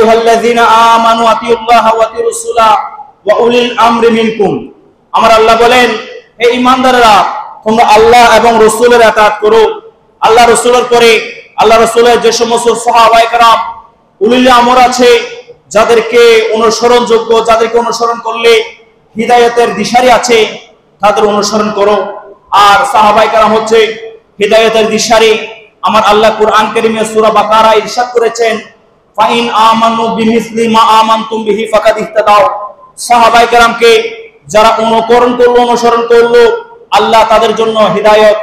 আইয়ুহাল্লাযীনা আমানু আতিউল্লাহা ওয়া আতিউর রাসূলা ওয়া উলিল আমরি মিনকুম। আমার আল্লাহ বলেন, হে ঈমানদাররা, তোমরা আল্লাহ এবং রাসূলের ইতাআত করো। আল্লাহ রাসূলের পরে আল্লাহ রাসূলের যে সমস্ত সাহাবায়ে কেরাম উলিল আমর আছে, যাদেরকে অনুসরণযোগ্য, যাদেরকে অনুসরণ করলে হিদায়াতের দিশারি আছে, তাদের অনুসরণ করো। আর সাহাবায়ে কেরাম হচ্ছে হিদায়াতের দিশারি। আমার আল্লাহ কুরআন কারীমে সূরা বাকারায় ইরশাদ করেছেন, ফাইন আমানু বিমিসলি মা আমানতুম বিহি ফাকাদ ইহতাদাও। সাহাবায়ে কেরামকে যারা অনুকরণ করলো, অনুসরণ করলো, আল্লাহ তাদের জন্য হিদায়াত,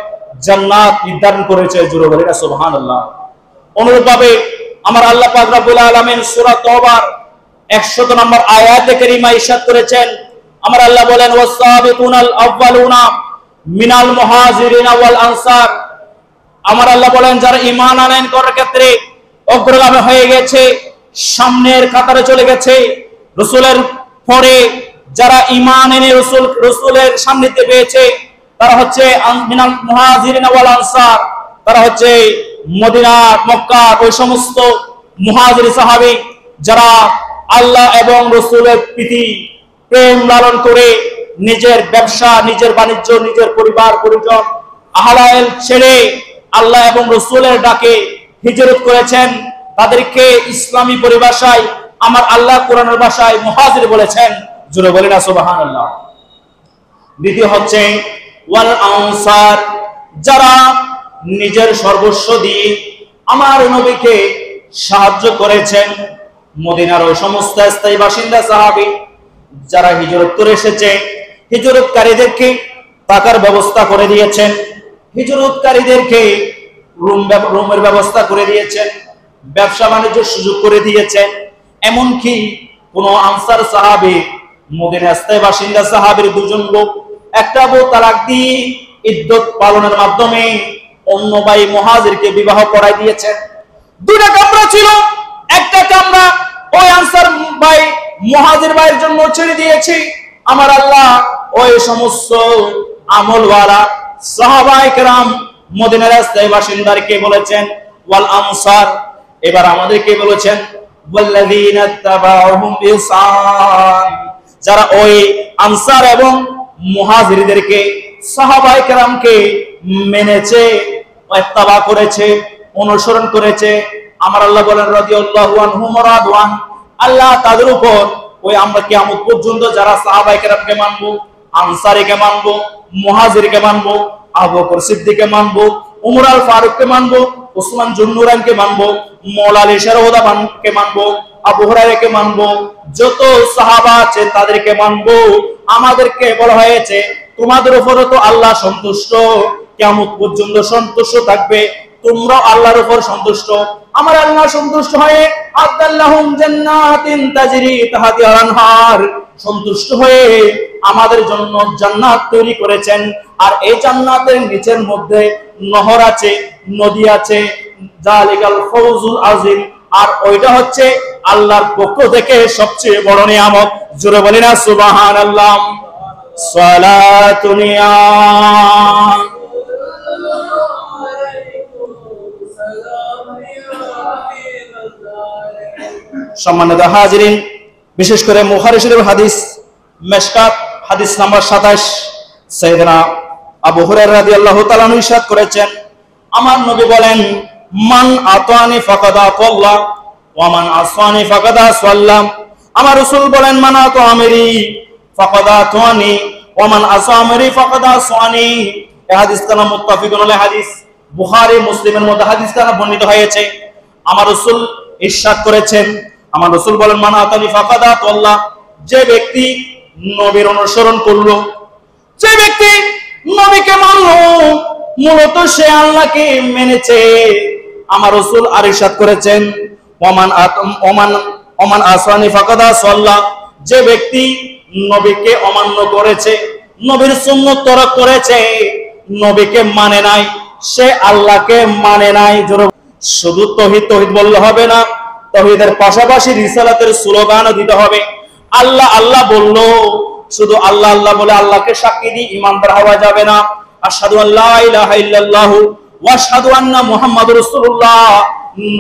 জান্নাত নির্ধারণ করেছে। জোরে বলেন সুবহানাল্লাহ। অনুরূপভাবে আমার আল্লাহ পাক রব্বুল আলামিন সূরা তওবার 100 নম্বর আয়াতে কারীমা ইরশাদ করেছেন, আমার আল্লাহ বলেন, ওয়াস-সাবিকুনাল আউয়ালুনা মিনাল মুহাজিরিনা ওয়াল আনসার। আমার আল্লাহ বলেন, যারা ঈমান আনয়ন করার ক্ষেত্রে অগ্রগামী হয়ে গেছে, সামনের কাতারে চলে গেছে, রাসূলের পরে যারা ঈমান এনে রাসূলের সান্নিধ্যে পেয়েছে, তারা হচ্ছে মিনাল মুহাজিরিনা ওয়াল আনসার। তারা হচ্ছে মদিনা, মক্কা ওই সমস্ত মুহাজির সাহাবী যারা আল্লাহ এবং রাসূলের প্রীতি প্রেম লালন করে নিজের ব্যবসা, নিজের বাণিজ্য, নিজের পরিবার পরিজন আহলাল ছেড়ে আল্লাহ এবং রাসূলের ডাকে হিজরত করেছেন। তাদেরকে ইসলামী পরিভাষায় আমার আল্লাহ কোরআনের ভাষায় মুহাজির বলেছেন। জোরে বলেন না সুবহানাল্লাহ। দ্বিতীয় হচ্ছে ওয়াল আনসার, যারা নিজের সর্বস্ব দিয়ে আমার নবীকে সাহায্য করেছেন। মদিনার ওই সমস্ত স্থায়ী বাসিন্দা সাহাবী যারা হিজরত করে এসেছে, হিজরতকারীদেরকে টাকার ব্যবস্থা করে দিয়েছেন, হিজরতকারীদেরকে রুমের ব্যবস্থা করে দিয়েছেন, ব্যবসা বাণিজ্যের সুযোগ করে দিয়েছেন। এমনকি কোন আনসার সাহাবী মদিনার স্থায়ী বাসিন্দা সাহাবীর দুজন লোক একটা বউ তালাক দিয়ে ইদ্দত পালনের মাধ্যমে অন্য ভাই মুহাজিরকে বিবাহ করাই দিয়েছেন। দুইটা কামরা ছিল, একটা কামরা ওই আনসার ভাই মুহাজির ভাইয়ের জন্য ছেড়ে দিয়েছি। আমার আল্লাহ ওই সমস্ত আমলওয়ালা সাহাবায়ে কেরাম মদিনার স্থায়ী বাসিন্দাদেরকে বলেছেন ওয়াল আনসার। এবার আমাদেরকে বলেছেন ওয়াল্লাযীনা তাবাউহুম বিইহসান, যারা ওই আনসার এবং মুহাজিরদেরকে সাহাবায়ে কেরামকে মেনেছে, ইত্তেবা করেছে, অনুসরণ করেছে। আমার আল্লাহ বলেন রাদিয়াল্লাহু আনহুম ওয়া রাদওয়ান, আল্লাহ তাদের উপর ওই আমরা কিয়ামত পর্যন্ত যারা সাহাবায়ে কেরামকে মানবো, আনসারীকে মানবো, মুহাজিরকে মানবো, আবু বকর সিদ্দিককে মানবো, উমর আল ফারুককে মানবো, ওসমান জুন্নুরাইনকে মানবো, মওলা আলী শারওদাবানকে মানবো, আবু হুরায়রাকে মানবো, যত সাহাবা আছে তাদেরকে মানবো। আমাদেরকে বলা হয়েছে তোমাদের উপরও তো আল্লাহ সন্তুষ্ট, কিয়ামত পর্যন্ত সন্তুষ্ট থাকবে, তোমরা আল্লাহর উপর সন্তুষ্ট। আমার আল্লাহ সন্তুষ্ট হয়ে আদাল্লাহুম জান্নাতিন তাজরি তাহতিহাল আনহার, সন্তুষ্ট হয়ে আমাদের জন্য জান্নাত তৈরি করেছেন। আর এই জান্নাতের নিচের মধ্যে নহর আছে, নদী আছে, জালিকাল ফাউজুল আযীম। আর ওইটা হচ্ছে আল্লাহর পক্ষ থেকে সবচেয়ে বড় নিয়ামত। জোরে বলি না সুবহানাল্লাহ। সালাতুনিয়া সম্মানিত হাজিরিন, বিশেষ করে বুখারী শরীফের হাদিস মিশকাত হাদিস নাম্বার 27, সাইয়েদনা আবু হুরায়রা রাদিয়াল্লাহু তাআলা আনহু ইরশাদ করেছেন, আমার নবী বলেন, মান আতানি ফাকাদ আতাল্লাহ ওয়া মান আসানি ফাকাদ আসাল্লাম। আমার রাসূল বলেন, মান আতা আমিরি ফাকাদ আতানি ওয়া মান আসা আমিরি ফাকাদ আসানি। এই হাদিসটা মুত্তাফিকুন আলাইহি হাদিস, বুখারী মুসলিমের মধ্যে হাদিসটা বর্ণিত হয়েছে। আমার রাসূল ইরশাদ করেছেন, আমার রাসূল বলেন, মান আতানি ফাকাদ আতাল্লাহ, যে ব্যক্তি নবীর অনুসরণ করলো, যে ব্যক্তি নবীকে মানলো, মূলত সে আল্লাহকে মেনেছে। আমার রাসূল আর ইরশাদ করেছেন, ওমান আসানি ফাকাদ আসাল্লাহ, যে ব্যক্তি নবীকে অমান্য করেছে, নবীর সুন্নাত তরক করেছে, নবীকে মানে নাই, সে আল্লাহকে মানে নাই। শুধু তাওহীদ তাওহীদ বললে হবে না, তাওহীদের পাশাপাশি রিসালাতের স্লোগানও দিতে হবে। আল্লাহ আল্লাহ বললো, শুধু আল্লাহ আল্লাহ বলে আল্লাহকে সাক্ষী দিয়ে ঈমানদার হওয়া যাবে না। আশহাদু আল্লা ইলাহা ইল্লাল্লাহু ওয়া আশহাদু আন্না মুহাম্মাদুর রাসূলুল্লাহ,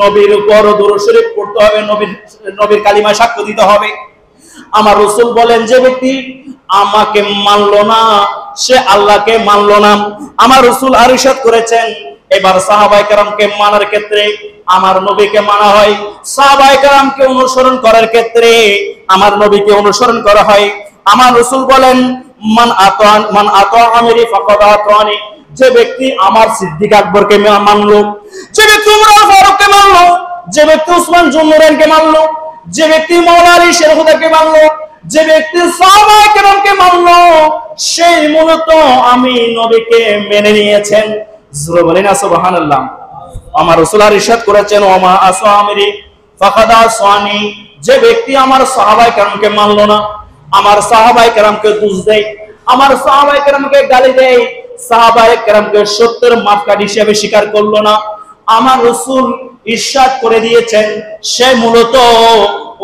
নবীর উপর দুরূদ শরীফ পড়তে হবে, নবীর কালিমায় সাক্ষ্য দিতে হবে। আমার রাসূল বলেন, যে ব্যক্তি আমাকে মানলো না সে আল্লাহকে মানলো না। আমার রাসূল আর ইরশাদ করেছেন, এবার সাহাবায়ে কেরামকে মানার ক্ষেত্রে আমার নবীকে মানা হয়, সাহাবায়ে কেরামকে অনুসরণ করার ক্ষেত্রে আমার নবীকে অনুসরণ করা হয়। আমার রাসূল বলেন, মান আতা আমিরি ফাকাদ আতানি, যে ব্যক্তি আমার সিদ্দিক আকবরকে মানলো, যে ব্যক্তি উমর ফারুককে মানলো, যে ব্যক্তি উসমান জুন্নুরাইনকে মানলো, যে ব্যক্তি মাওলানা আলী শেরহুদাকে মানলো, যে ব্যক্তি সাহাবায়ে কেরামকে মানলো, সেই মূলত আমি নবীকে মেনে নিয়েছেন। জোরে বলেন সুবহানাল্লাহ। আমার রাসূল ইরশাদ করেছেন, ওমা আসামিরি ফাকাদ আসানি, যে ব্যক্তি আমার সাহাবায়ে কেরামকে মানলো না, আমার সাহাবায়ে কেরামকে দোষ দেয়, আমার সাহাবায়ে কেরামকে গালি দেয়, সাহাবায়ে কেরামকে সত্যের মাপকাঠি হিসেবে স্বীকার করলো না, আমার রাসূল ইরশাদ করে দিয়েছেন সে মূলত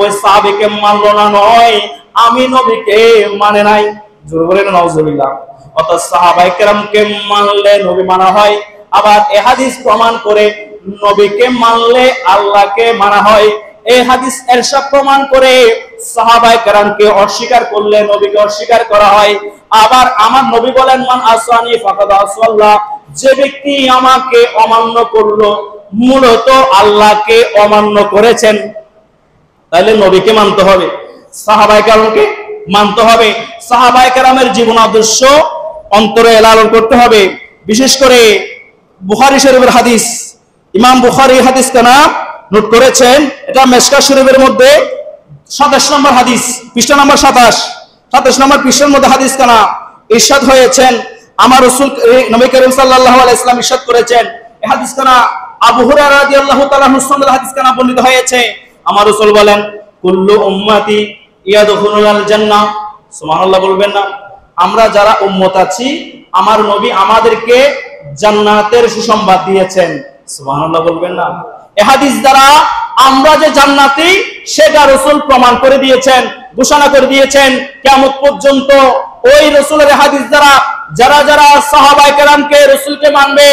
ওই সাহাবীকে মানলো না, নয় আমি নবীকে মানে নাই। জোরে বলেন নাউজুবিল্লাহ। অর্থাৎ সাহাবায়ে কেরামকে মানলে নবী মানা হয়। আবার এই হাদিস প্রমাণ করে নবীকে মানলে আল্লাহকে মানা হয়। এই হাদিস এরশাদ প্রমাণ করে সাহাবায়ে কেরামকে অস্বীকার করলে নবীকে অস্বীকার করা হয়। আবার আমার নবী বলেন, মান আসানি ফাকাদ আসাল্লাহ, যে ব্যক্তি আমাকে অমান্য করলো মূলত আল্লাহকে অমান্য করেছেন। তাহলে নবীকে মানতে হবে, সাহাবায়ে কেরামকে মানতে হবে, সাহাবায়ে কেরামের জীবন আদর্শ অন্তরে লালন করতে হবে। বিশেষ করে বুখারী শরীফের হাদিস, ইমাম বুখারী হাদিস কানা নোট করেছেন, এটা মিশকাত শরীফের মধ্যে 27 নম্বর হাদিস, পৃষ্ঠা নম্বর 27 নম্বর পৃষ্ঠার মধ্যে হাদিস কানা ইরশাদ হয়েছেন, আমার রাসূল নবী করিম সাল্লাল্লাহু আলাইহি ওয়াসাল্লাম ইরশাদ করেছেন। এই হাদিস কানা আবু হুরায়রা রাদিয়াল্লাহু তাআলা মুসনাদ হাদিস কানা বর্ণিত হয়েছে। আমার রাসূল বলেন, কুল্লু উম্মতি ইয়াদখুলুল জান্নাহ, সুবহানাল্লাহ বলবেন না? আমরা যারা উম্মত আছি আমার নবী আমাদেরকে জান্নাতের সুসংবাদ দিয়েছেন, সুবহানাল্লাহ বলবেন না? এই হাদিস দ্বারা আমরা যে জান্নাতি সেটা রাসূল প্রমাণ করে দিয়েছেন, ঘোষণা করে দিয়েছেন। কিয়ামত পর্যন্ত ওই রাসূলের হাদিস দ্বারা যারা যারা সাহাবায়ে কেরামকে রাসূলকে মানবে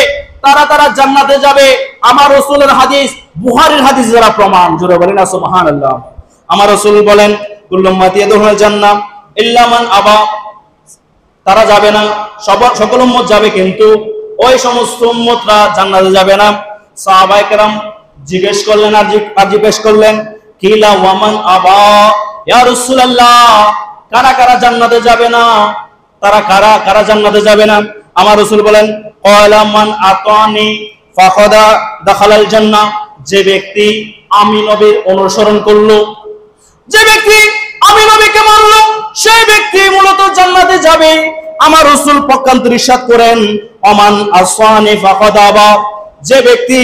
তারা জান্নাতে যাবে। আমার রাসূলের হাদিস বুখারীর হাদিস দ্বারা প্রমাণ। জোরে বলেন না সুবহানাল্লাহ। আমার রাসূল বলেন, কুল্লু উম্মতি ইয়াদখুলুল জান্নাহ ইল্লা মান আবা, তারা যাবে না, সকল উম্মত যাবে কিন্তু ওই সমস্ত উম্মতরা জান্নাতে যাবে না। সাহাবায়ে কেরাম জিজ্ঞেস করলেন, আর জিজ্ঞেস করলেন, কিলা ওয়ামান আবা ইয়া রাসূলুল্লাহ, কারা কারা জান্নাতে যাবে না, তারা কারা কারা জান্নাতে যাবে না? আমার রাসূল বলেন, ক্বালা মান আতানি ফাকাদ দাখালাল জান্নাহ, যে ব্যক্তি আমি নবীর অনুসরণ করলো, যে ব্যক্তি আমি নবীকে মানলো সেই ব্যক্তি মূলত জান্নাতে যাবে। আমার রাসূল পক্ষান্তরে ইরশাদ করেন, ওমান আসানি ফাকাদ আবা, যে ব্যক্তি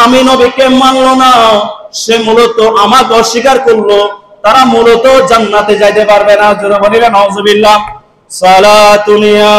আমি নবীকে মানলো না সে মূলত আমাকে অস্বীকার করলো, তারা মূলত জান্নাতে যাইতে পারবে না। জোরে বলিলেন নাউজুবিল্লাহ। সালাতুনিয়া